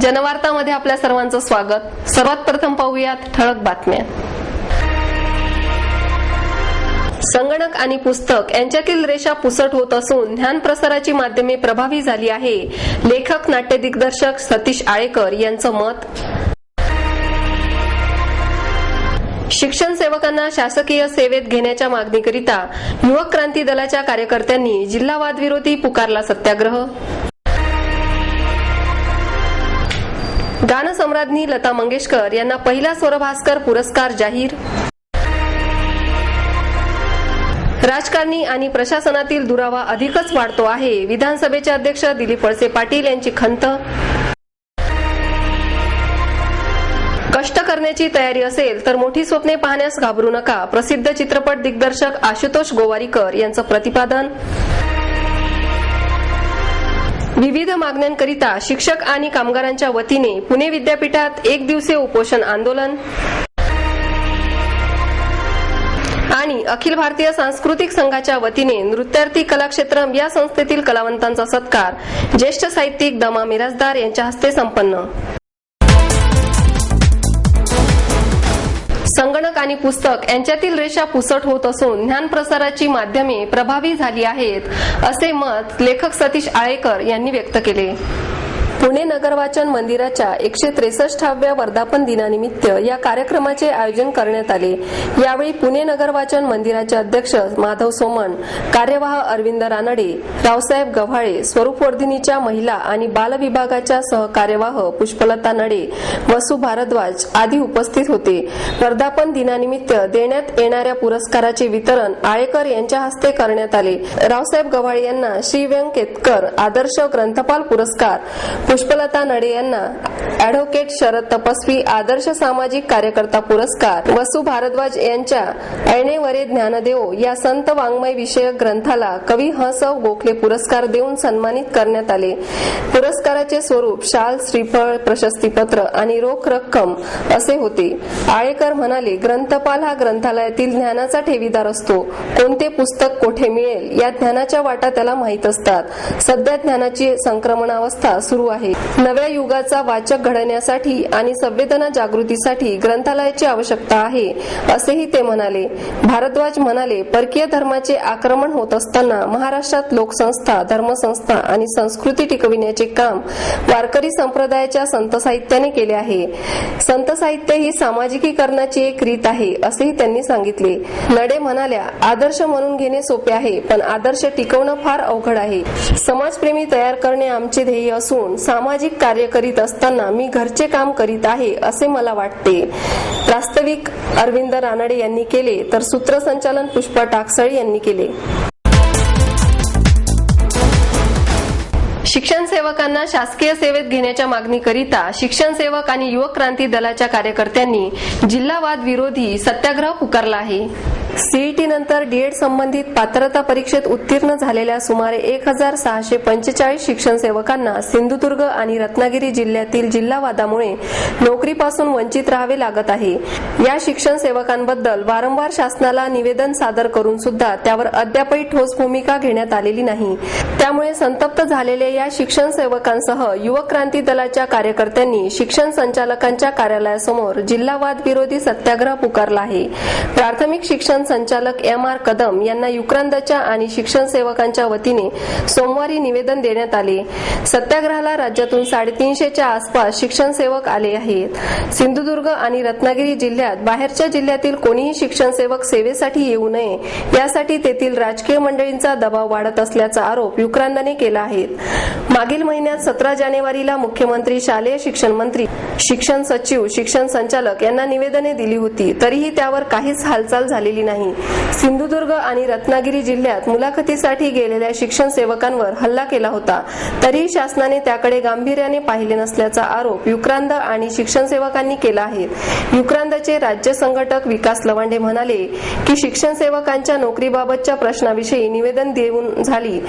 जनवार्तामध्ये आपल्या सर्वांचं स्वागत। सर्वात प्रथम पाहूयात ठळक बातम्या। संगणक आणि पुस्तक यांच्यातील रेषा पुसट होत असून ज्ञान प्रसाराची माध्यमे प्रभावी झाली आहे, लेखक नाट्य दिग्दर्शक सतीश आळेकर यांचं मत। शिक्षण सेवकांना शासकीय सेवेत घेण्याच्या मागणीकरिता युवक क्रांती दलाच्या कार्यकर्त्यांनी जिल्हा वादविरोधी पुकारला सत्याग्रह। गानसम्राज्ञी लता मंगेशकर यांना पहिला स्वरभास्कर पुरस्कार जाहीर। राजकारणी आणि प्रशासनातील दुरावा अधिकच वाढतो आहे, विधानसभेचे अध्यक्ष दिलीप वळसे पाटील यांची खंत। कष्ट करण्याची तयारी असेल तर मोठी स्वप्ने पाहण्यास घाबरू नका, प्रसिद्ध चित्रपट दिग्दर्शक आशुतोष गोवारीकर यांचं प्रतिपादन। विविध मागण्यांकरिता शिक्षक आणि कामगारांच्या वतीने पुणे विद्यापीठात एक दिवसीय उपोषण आंदोलन। आणि अखिल भारतीय सांस्कृतिक संघाच्या वतीने नृत्यार्थी कलाक्षेत्रम या संस्थेतील कलावंतांचा सत्कार ज्येष्ठ साहित्यिक दमा मिराजदार यांच्या हस्ते संपन्न। संगणक आणि पुस्तक यांच्यातील रेषा पुसट होत असून ज्ञान प्रसाराची माध्यमे प्रभावी झाली आहेत, असे मत लेखक सतीश आळेकर यांनी व्यक्त केले। पुणे नगरवाचन मंदिराच्या 163व्या वर्धापन दिनानिमित्त या कार्यक्रमाचे आयोजन करण्यात आले। यावेळी पुणे नगरवाचन मंदिराचे अध्यक्ष माधव सोमण, कार्यवाह अरविंद रानडे, रावसाहेब गव्हाळे, स्वरूपवर्धिनीच्या महिला आणि बाल विभागाच्या सहकार्यवाह पुष्पलता नडे, वसू भारद्वाज आदी उपस्थित होते। वर्धापन दिनानिमित्त देण्यात येणाऱ्या पुरस्काराचे वितरण आळेकर यांच्या हस्ते करण्यात आले। रावसाहेब गव्हाळे यांना श्री व्यंकेतकर आदर्श ग्रंथपाल पुरस्कार, पुष्पलता नडे यांना ॲडव्होकेट शरद तपस्वी आदर्श सामाजिक कार्यकर्ता पुरस्कार, वसू भारद्वाज यांच्या ऐणेवरे ज्ञानदेव या संत वाङ्मय विषयक ग्रंथाला कवी हस गोखले पुरस्कार देऊन सन्मानित करण्यात आले। पुरस्काराचे स्वरूप शाल, श्रीफळ, प्रशस्तीपत्र आणि रोख रक्कम असे होते। आळेकर म्हणाले, ग्रंथपाल हा ग्रंथालयातील ज्ञानाचा ठेवीदार असतो। कोणते पुस्तक कोठे मिळेल या ज्ञानाच्या वाटा त्याला माहीत असतात। सध्या ज्ञानाची संक्रमणावस्था सुरू आहे। नव्या युगाचा वाचक घडण्यासाठी आणि संवेदना जागृतीसाठी ग्रंथालयाची आवश्यकता आहे, असेही ते म्हणाले। भारद्वाज म्हणाले, परकीय धर्माचे आक्रमण होत असताना महाराष्ट्रात लोकसंस्था, धर्मसंस्था आणि संस्कृती टिकविण्याचे काम वारकरी संप्रदायाच्या संत साहित्याने केले आहे। संत साहित्य ही सामाजिकीकरणाची एक रीत आहे, असेही त्यांनी सांगितले। नडे म्हणाल्या, आदर्श म्हणून घेणे सोपे आहे, पण आदर्श टिकवणं फार अवघड आहे। समाजप्रेमी तयार करणे आमचे ध्येय असून सामाजिक कार्य करीत असताना मी घरचे काम करीत आहे, असे मला वाटते। प्रास्ताविक अरविंद रानडे यांनी केले तर सूत्रसंचालन पुष्पा टाकसाळे यांनी केले। शिक्षण सेवकांना शासकीय सेवेत घेण्याच्या मागणीकरिता शिक्षण सेवक आणि युवक क्रांती दलाच्या कार्यकर्त्यांनी जिल्हा वाद विरोधी सत्याग्रह पुकारला आहे। सीईटी नंतर डीएड संबंधित पात्रता परीक्षेत उत्तीर्ण झालेल्या सुमारे 1645 शिक्षण सेवकांना सिंधुदुर्ग आणि रत्नागिरी जिल्ह्यातील जिल्हा वादामुळे नोकरीपासून वंचित राहावे लागत आहे। या शिक्षण सेवकांबद्दल वारंवार शासनाला निवेदन सादर करून सुद्धा त्यावर अद्यापही ठोस भूमिका घेण्यात आलेली नाही। त्यामुळे संतप्त झालेल्या या शिक्षण सेवकांसह युवक क्रांती दलाच्या कार्यकर्त्यांनी शिक्षण संचालकांच्या कार्यालयासमोर जिल्हा वाद विरोधी सत्याग्रह पुकारला आहे। प्राथमिक शिक्षण संचालक एम.आर. कदम यांना युक्रांतच्या आणि शिक्षण सेवकांच्या वतीने सोमवारी निवेदन देण्यात आले। सत्याग्रहाला राज्यातून 350च्या आसपास शिक्षण सेवक आले आहेत। सिंधुदुर्ग आणि रत्नागिरी जिल्ह्यात बाहेरच्या जिल्ह्यातील कोणीही शिक्षण सेवक सेवेसाठी येऊ नये यासाठी तेथील राजकीय मंडळींचा दबाव वाढत असल्याचा आरोप युक्रांतने केला आहे। मागील महिन्यात 17 जानेवारीला मुख्यमंत्री, शालेय शिक्षण मंत्री, शिक्षण सचिव, शिक्षण संचालक यांना निवेदने दिली होती, तरीही त्यावर काहीच हालचाल झालेली नाही। सिंधुदुर्ग आणि रत्नागिरी जिल्ह्यात मुलाखतीसाठी गेलेल्या शिक्षण सेवकांवर हल्ला केला होता, तरीही शासनाने त्याकडे गांभीर्याने पाहिले नसल्याचा आरोप युक्रांत आणि शिक्षण सेवकांनी केला आहे। युक्रांतचे राज्य संघटक विकास लवांडे म्हणाले की शिक्षण सेवकांच्या नोकरीबाबतच्या प्रश्नाविषयी निवेदन देऊन झाली।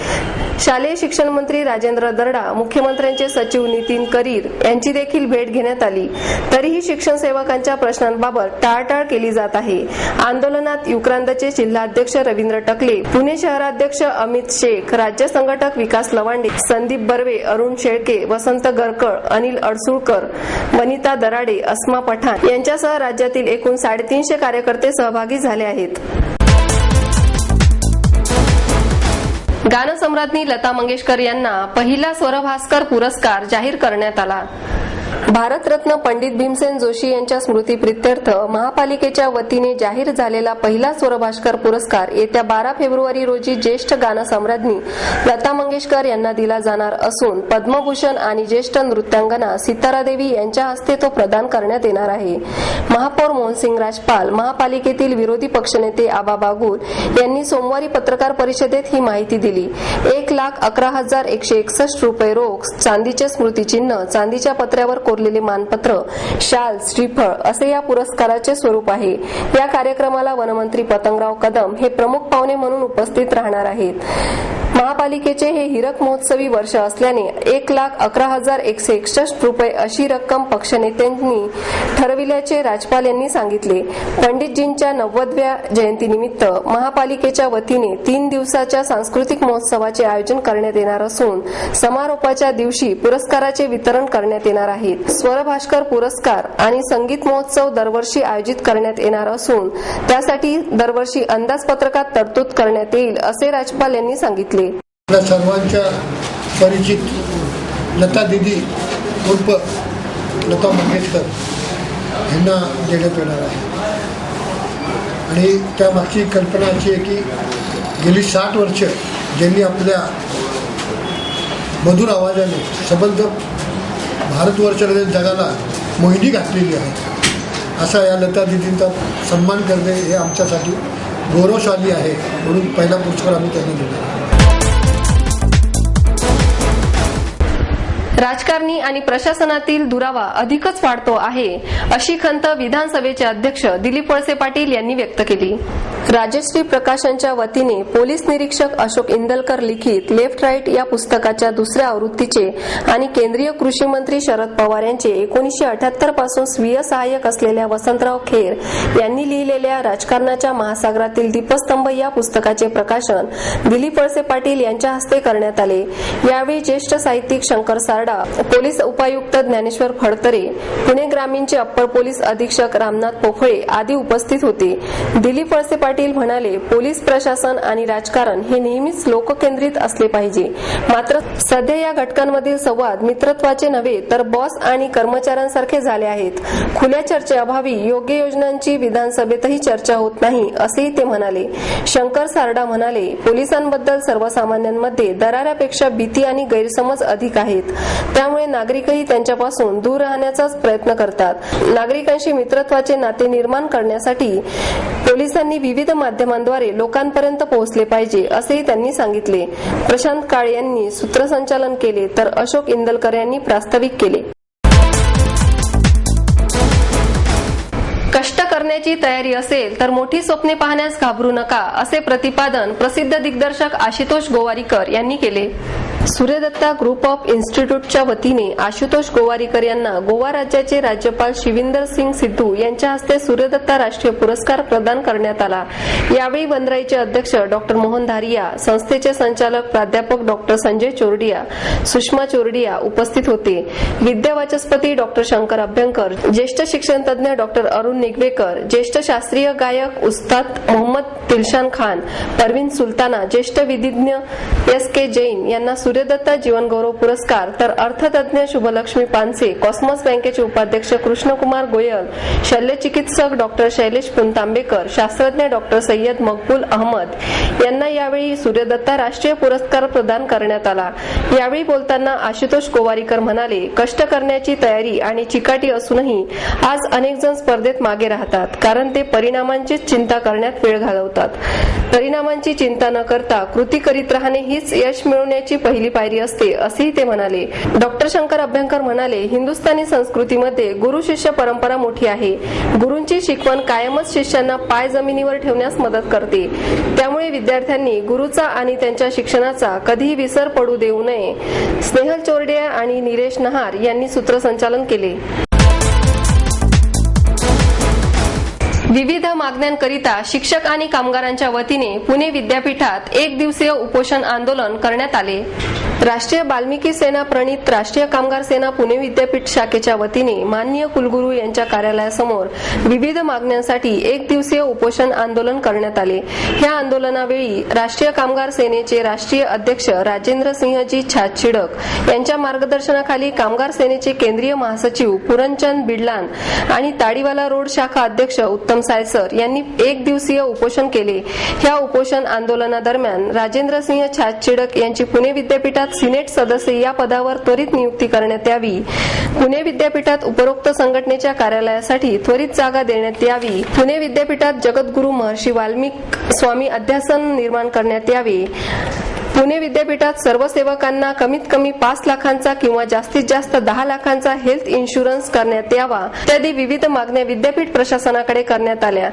शालेय शिक्षण मंत्री राजेंद्र दर्डा, मुख्यमंत्र्यांचे सचिव नितीन करीर यांची देखील भेट घेण्यात करण्यात आली, तरीही शिक्षण सेवकांच्या प्रश्नांबाबत टाळाटाळ केली जात आहे. आंदोलनात युक्रांदचे जिल्हाध्यक्ष रवींद्र टकले, पुणे शहराध्यक्ष अमित शेख, राज्य संघटक विकास लवांडे, संदीप बर्वे, अरुण शेळके, वसंत गरकळ, अनिल अडसुळकर, वनिता दराडे, अस्मा पठाण यांच्यासह राज्यातील एकूण 350 कार्यकर्ते सहभागी झाले आहेत. गानसम्राज्ञी लता मंगेशकर यांना पहिला स्वरभास्कर पुरस्कार जाहीर करण्यात आला. भारतरत्न पंडित भीमसेन जोशी यांच्या स्मृतीप्रित्यर्थ महापालिकेच्या वतीने जाहीर झालेला पहिला स्वरभास्कर पुरस्कार येत्या 12 फेब्रुवारी रोजी ज्येष्ठ गानसम्राज्ञी लता मंगेशकर यांना दिला जाणार असून पद्मभूषण आणि ज्येष्ठ नृत्यांगना सितारा देवी यांच्या हस्ते तो प्रदान करण्यात येणार आहे. महापौर मोहनसिंग राजपाल, महापालिकेतील विरोधी पक्षनेते आबा बागुल यांनी सोमवारी पत्रकार परिषदेत ही माहिती दिली. 1,11,161 रुपये रोख, चांदीचे स्मृतिचिन्ह, चांदीच्या पत्र्यावर कोरलेले मानपत्र, शाल, श्रीफळ असे या पुरस्काराचे स्वरूप आहे. या कार्यक्रमाला वनमंत्री पतंगराव कदम हे प्रमुख पाहुणे म्हणून उपस्थित राहणार आहेत. महापालिकेचे हे हीरक महोत्सवी वर्ष असल्याने 1,11,161 रुपये अशी रक्कम पक्षनेत्यांनी ठरविल्याचे राजपाल यांनी सांगितले. पंडितजींच्या 90व्या जयंतीनिमित्त महापालिकेच्या वतीने 3 दिवसाच्या सांस्कृतिक महोत्सवाचे आयोजन करण्यात येणार असून समारोपाच्या दिवशी पुरस्काराचे वितरण करण्यात येणार आहे. स्वरभास्कर पुरस्कार आणि संगीत महोत्सव दरवर्षी आयोजित करण्यात येणार असून त्यासाठी दरवर्षी अंदाजपत्रकात तरतूद करण्यात येईल असे राजपाल यांनी सांगितले. आपल्या सर्वांच्या परिचित लता दीदी उर्फ लता मंगेशकर यांना देण्यात येणार आहे आणि त्यामागची कल्पना अशी आहे की गेली 60 वर्ष ज्यांनी आपल्या मधुर आवाजाने सबंध भारतवर्षामध्ये जगाला मोहिनी घातलेली आहे, असा या लता दीदींचा सन्मान करणे हे आमच्यासाठी गौरवशाली आहे. म्हणून पहिला पुरस्कार आम्ही त्यांना दिला. राजकारणी आणि प्रशासनातील दुरावा अधिकच वाढतो आहे अशी खंत विधानसभेचे अध्यक्ष दिलीप वळसे पाटील यांनी व्यक्त केली. राजश्री प्रकाशनच्या वतीने पोलीस निरीक्षक अशोक इंदलकर लिखित लेफ्ट राईट या पुस्तकाच्या दुसऱ्या आवृत्तीचे आणि केंद्रीय कृषी मंत्री शरद पवार यांचे 1978 पासून स्वीय सहाय्यक असलेल्या वसंतराव खेर यांनी लिहिलेल्या राजकारणाच्या महासागरातील दीपस्तंभ या पुस्तकाचे प्रकाशन दिलीप वळसे पाटील यांच्या हस्ते करण्यात आले. यावेळी ज्येष्ठ साहित्यिक शंकर सारडा, पोलीस उपायुक्त ज्ञानेश्वर फडतरे, पुणे ग्रामीणचे अप्पर पोलीस अधीक्षक रामनाथ पोफळे आदी उपस्थित होते. दिलीप वळसे पाटील म्हणाले, पोलीस प्रशासन आणि राजकारण हे नेहमीच लोककेंद्रित असले पाहिजे. मात्र सध्या या घटकांमधील संवाद मित्रत्वाचे नव्हे तर बॉस आणि कर्मचाऱ्यांसारखे झाले आहेत. खुल्या चर्चेअभावी योग्य योजनांची विधानसभेतही चर्चा होत नाही असेही ते म्हणाले. शंकर सारडा म्हणाले, पोलिसांबद्दल सर्वसामान्यांमध्ये दराऱ्यापेक्षा भीती आणि गैरसमज अधिक आहेत. त्यामुळे नागरिकही त्यांच्यापासून दूर राहण्याचाच प्रयत्न करतात. नागरिकांशी मित्रत्वाचे नाते निर्माण करण्यासाठी पोलिसांनी विविध माध्यमांद्वारे लोकांपर्यंत पोहोचले पाहिजे असेही त्यांनी सांगितले. प्रशांत काळे यांनी सूत्रसंचालन केले तर अशोक इंदलकर यांनी प्रास्ताविक केले. कष्ट करण्याची तयारी असेल तर मोठी स्वप्ने पाहण्यास घाबरू नका असे प्रतिपादन प्रसिद्ध दिग्दर्शक आशुतोष गोवारीकर यांनी केले. सूर्यदत्ता ग्रुप ऑफ इन्स्टिट्यूटच्या वतीने आशुतोष गोवारीकर यांना गोवा राज्याचे राज्यपाल शिविंदर सिंग सिद्धू यांच्या हस्ते सूर्यदत्ता राष्ट्रीय पुरस्कार प्रदान करण्यात आला. यावेळी वनराईचे अध्यक्ष डॉक्टर मोहन धारिया, संस्थेचे संचालक प्राध्यापक डॉक्टर संजय चोरडिया, सुषमा चोरडिया उपस्थित होते. विद्यावाचस्पती डॉक्टर शंकर अभ्यंकर, ज्येष्ठ शिक्षणतज्ञ डॉक्टर अरुण निगवेकर, ज्येष्ठ शास्त्रीय गायक उस्ताद मोहम्मद दिलशान खान, परवीन सुलताना, ज्येष्ठ विधिज्ञ एस के जैन यांना सूर्यदत्ता जीवन गौरव पुरस्कार तर अर्थतज्ञ शुभलक्ष्मी पानसे, कॉस्मॉस बँकेचे उपाध्यक्ष कृष्णकुमार गोयल, शल्यचिकित्सक डॉक्टर शैलेश पुनतांबेकर, शास्त्रज्ञ डॉक्टर सय्यद मकबूल अहमद यांना यावेळी सूर्यदत्ता राष्ट्रीय पुरस्कार प्रदान करण्यात आला. यावेळी बोलताना आशुतोष गोवारीकर म्हणाले, कष्ट करण्याची तयारी आणि चिकाटी असूनही आज अनेक जण स्पर्धेत मागे राहतात, कारण ते परिणामांचीच चिंता करण्यात वेळ घालवतात. परिणामांची चिंता न करता कृती करीत राहणे हीच यश मिळवण्याची पहिली पायरी असते असेही ते म्हणाले. डॉक्टर शंकर अभ्यंकर म्हणाले, हिंदुस्थानी संस्कृतीमध्ये गुरु शिष्य परंपरा मोठी आहे. गुरूंची शिकवण कायमच शिष्यांना पाय जमिनीवर ठेवण्यास मदत करते. त्यामुळे विद्यार्थ्यांनी गुरुचा आणि त्यांच्या शिक्षणाचा कधीही विसर पडू देऊ नये. स्नेहल चोरडिया आणि निलेश नहार यांनी सूत्रसंचालन केले. विविध मागण्यांकरिता शिक्षक आणि कामगारांच्या वतीने पुणे विद्यापीठात एक दिवसीय उपोषण आंदोलन करण्यात आले. राष्ट्रीय बाल्मिकी सेना प्रणीत राष्ट्रीय कामगार सेना पुणे विद्यापीठ शाखेच्या वतीने माननीय कुलगुरू यांच्या कार्यालयासमोर विविध मागण्यांसाठी एक दिवसीय उपोषण आंदोलन करण्यात आले. या आंदोलनावेळी राष्ट्रीय कामगार सेनेचे राष्ट्रीय अध्यक्ष राजेंद्र सिंहजी छाजछिडक यांच्या मार्गदर्शनाखाली कामगार सेनेचे केंद्रीय महासचिव पुरणचंद बिडलान आणि ताडीवाला रोड शाखा अध्यक्ष उत्तम सायसर यांनी एक दिवसीय उपोषण केले. या उपोषण आंदोलनादरम्यान राजेंद्र सिंह छाजछिडक यांची पुणे विद्यापीठात सिनेट सदस्य या पदावर त्वरित नियुक्ती करण्यात यावी. पुणे विद्यापीठात उपरोक्त संघटनेच्या कार्यालयासाठी त्वरित जागा देण्यात यावी. पुणे विद्यापीठात जगद्गुरू महर्षी वाल्मिक स्वामी अध्यासन निर्माण करण्यात यावे. पुणे विद्यापीठात सर्व सेवकांना कमीत कमी 5 लाखांचा किंवा जास्तीत जास्त 10 लाखांचा हेल्थ इन्शुरन्स करण्यात यावा इत्यादी विविध मागण्या विद्यापीठ प्रशासनाकडे करण्यात आल्या.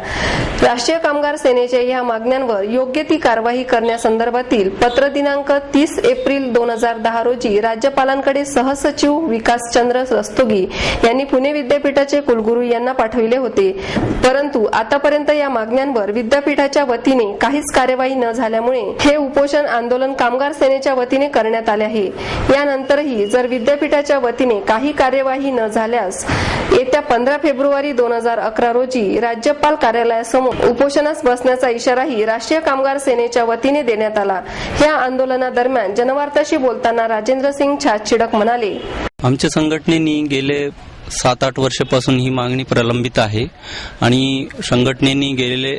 राष्ट्रीय कामगार सेनेच्या या मागण्यांवर योग्य ती कारवाई करण्यासंदर्भातील पत्र दिनांक 30 एप्रिल 2010 रोजी राज्यपालांकडे सहसचिव विकासचंद्र रस्तोगी यांनी पुणे विद्यापीठाचे कुलगुरू यांना पाठविले होते. परंतु आतापर्यंत या मागण्यांवर विद्यापीठाच्या वतीने काहीच कार्यवाही न झाल्यामुळे हे उपोषण आंदोलन कामगार सेनेच्या वतीने करण्यात आले आहे. यानंतरही जर विद्यापीठाच्या वतीने काही कार्यवाही न झाल्यास येत्या 15 फेब्रुवारी 2011 रोजी राज्यपाल कार्यालयासमोर उपोषणास बसण्याचा इशाराही राष्ट्रीय कामगार सेनेच्या वतीने देण्यात आला. या आंदोलनादरम्यान जनवार्ताशी बोलताना राजेंद्र सिंग छाजछिडक म्हणाले, आमच्या संघटनेने गेले 7-8 वर्षापासून ही मागणी प्रलंबित आहे आणि संघटनेने गेलेले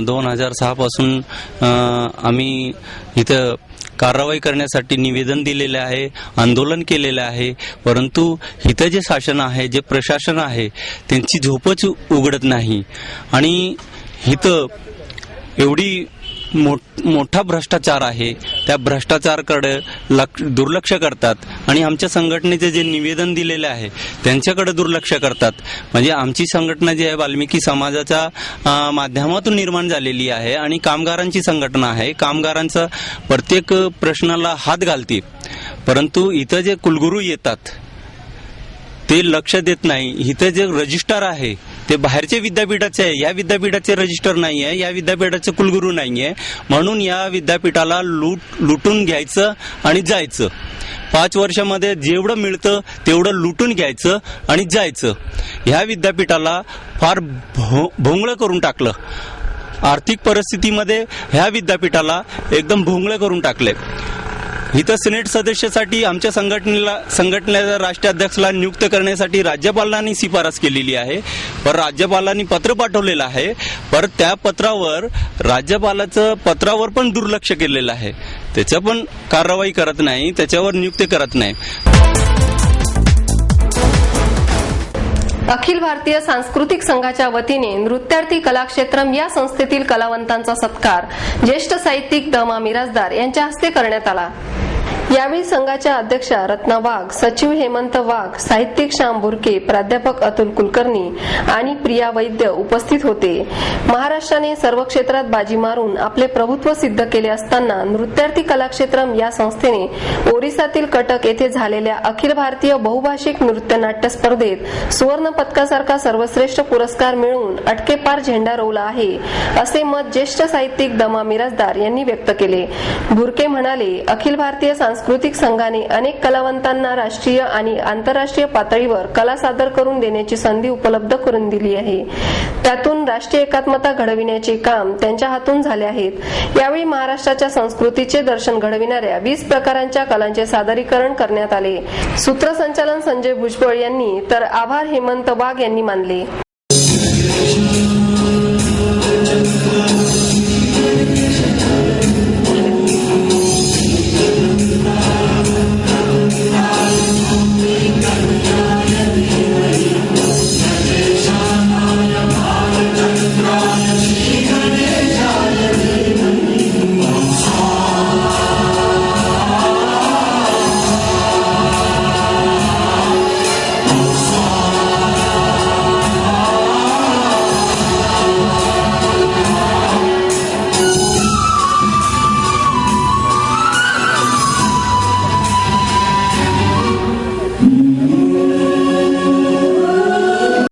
2006 पासून आम्ही इथं कारवाई करण्यासाठी निवेदन दिलेले आहे, आंदोलन केलेले आहे. परंतु इथं जे शासन आहे, जे प्रशासन आहे, त्यांची झोपच उघडत नाही आणि इथं एवढी मोठा भ्रष्टाचार आहे. त्या भ्रष्टाचाराकडे दुर्लक्ष करतात आणि आमच्या संघटनेचे जे निवेदन दिलेले आहे त्यांच्याकडे दुर्लक्ष करतात. म्हणजे आमची संघटना जी आहे वाल्मिकी समाजाच्या माध्यमातून निर्माण झालेली आहे आणि कामगारांची संघटना आहे. कामगारांचा प्रत्येक प्रश्नाला हात घालते. परंतु इथं जे कुलगुरू येतात ते लक्ष देत नाही. इथं जे रजिस्टर आहे ते बाहेरचे विद्यापीठाचे आहे. या विद्यापीठाचे रजिस्टर नाही आहे, या विद्यापीठाचे कुलगुरू नाही आहे. म्हणून या विद्यापीठाला लुटून घ्यायचं आणि जायचं. 5 वर्षामध्ये जेवढं मिळतं तेवढं लुटून घ्यायचं आणि जायचं. ह्या विद्यापीठाला फार भोंगळं करून टाकलं. आर्थिक परिस्थितीमध्ये ह्या विद्यापीठाला एकदम भोंगळं करून टाकले. इथं सिनेट सदस्यासाठी आमच्या संघटनेच्या राष्ट्रीय अध्यक्षाला नियुक्त करण्यासाठी राज्यपालांनी शिफारस केलेली आहे. पण राज्यपालांनी पत्र पाठवलेलं आहे. पर त्या पत्रावर राज्यपालाचं पत्रावर पण दुर्लक्ष केलेलं आहे. त्याच्या पण कारवाई करत नाही, त्याच्यावर नियुक्ती करत नाही. अखिल भारतीय सांस्कृतिक संघाच्या वतीने नृत्यार्थी कलाक्षेत्रम या संस्थेतील कलावंतांचा सत्कार ज्येष्ठ साहित्यिक द मा मिरासदार यांच्या हस्ते करण्यात आला. यावेळी संघाच्या अध्यक्षा रत्ना वाघ, सचिव हेमंत वाघ, साहित्यिक श्याम बुरके, प्राध्यापक अतुल कुलकर्णी आणि प्रिया वैद्य उपस्थित होते. महाराष्ट्राने सर्व क्षेत्रात बाजी मारून आपले प्रभुत्व सिद्ध केले असताना नृत्यार्थी कलाक्षेत्रम या संस्थेने ओरिसातील कटक येथे झालेल्या अखिल भारतीय बहुभाषिक नृत्य नाट्य स्पर्धेत सुवर्ण पदकासारखा सर्वश्रेष्ठ पुरस्कार मिळवून अटकेपार झेंडा रोवला आहे, असे मत ज्येष्ठ साहित्यिक द मा मिरासदार यांनी व्यक्त केले. बुरके म्हणाले, अखिल भारतीय सांस्कृतिक संघाने अनेक कलावंतांना राष्ट्रीय आणि आंतरराष्ट्रीय पातळीवर कला सादर करून देण्याची संधी उपलब्ध करून दिली आहे. त्यातून राष्ट्रीय एकात्मता घडविण्याचे काम त्यांच्या हातून झाले आहेत. यावेळी महाराष्ट्राच्या संस्कृतीचे दर्शन घडविणाऱ्या 20 प्रकारांच्या कलांचे सादरीकरण करण्यात आले. सूत्रसंचालन संजय भुजबळ यांनी तर आभार हेमंत वाघ यांनी मानले.